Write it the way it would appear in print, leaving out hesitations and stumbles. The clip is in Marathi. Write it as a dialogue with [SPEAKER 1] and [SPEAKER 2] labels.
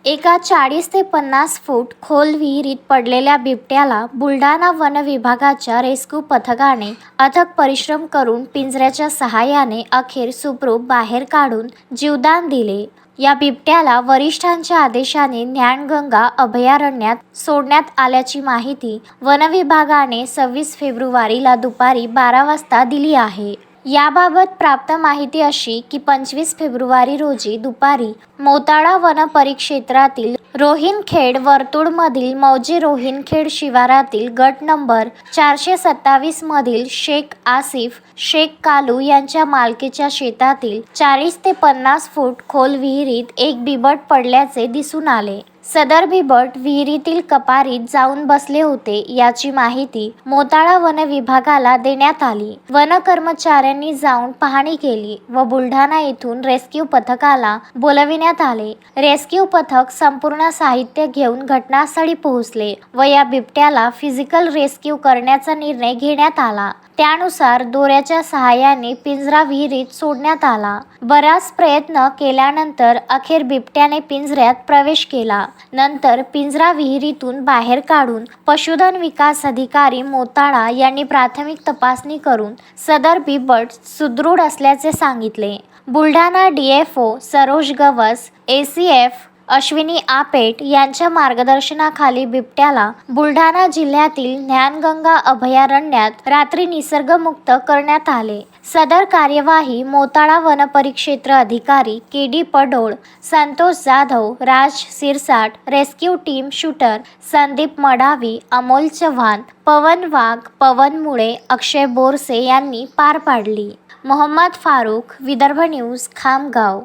[SPEAKER 1] एका 40 ते 50 फूट खोल विहिरीत पडलेल्या बिबट्याला बुलढाणा वन विभागाच्या रेस्क्यू पथकाने अथक परिश्रम करून पिंजऱ्याच्या सहाय्याने अखेर सुखरूप बाहेर काढून जीवदान दिले। या बिबट्याला वरिष्ठांच्या आदेशाने ज्ञानगंगा अभयारण्यात सोडण्यात आल्याची माहिती वन विभागाने 26 फेब्रुवारीला दुपारी 12 वाजता दिली आहे। याबाबत प्राप्त माहिती अशी की 25 फेब्रुवारी रोजी दुपारी मोताळा वन परिक्षेत्रातील रोहिणखेड वर्तुळमधील मौजे रोहिणखेड शिवारातील गट नंबर 427 मधील शेख आसिफ शेख कालू यांच्या मालकीच्या शेतातील 40 ते 50 फूट खोल विहिरीत एक बिबट पडल्याचे दिसून आले। सदर बिबट विहिरीतील कपारीत जाऊन बसले होते याची माहिती मोताळा वन विभागाला देण्यात आली। वन कर्मचाऱ्यांनी जाऊन पाहणी केली व बुलढाणा येथून रेस्क्यू पथकाला बोलविण्यात आले। रेस्क्यू पथक संपूर्ण साहित्य घेऊन घटनास्थळी पोहोचले व या बिबट्याला फिजिकल रेस्क्यू करण्याचा निर्णय घेण्यात आला। त्यानुसार दोऱ्याच्या सहाय्याने पिंजरा विहिरीत सोडण्यात आला। बराच प्रयत्न केल्यानंतर अखेर बिबट्याने पिंजऱ्यात प्रवेश केला। नंतर पिंजरा विहिरीतून बाहेर काढून पशुधन विकास अधिकारी मोताळा यांनी प्राथमिक तपासणी करून सदर बिबट सुदृढ असल्याचे सांगितले। बुलढाणा DFO सरोज गवस, ACF अश्विनी आपेट यांच्या मार्गदर्शनाखाली बिबट्याला बुलढाणा जिल्ह्यातील ज्ञानगंगा अभयारण्यात रात्री निसर्गमुक्त करण्यात आले। सदर कार्यवाही मोताळा वन परिक्षेत्र अधिकारी KD Padol, Santosh Jadhav, Raj Sirsat, rescue team shooter Sandeep Madavi, Amol Chavan, Pawan Wagh, Pawan Mule, Akshay Borse यांनी पार पाडली। मोहम्मद फारूक, विदर्भ न्यूज, खामगाव।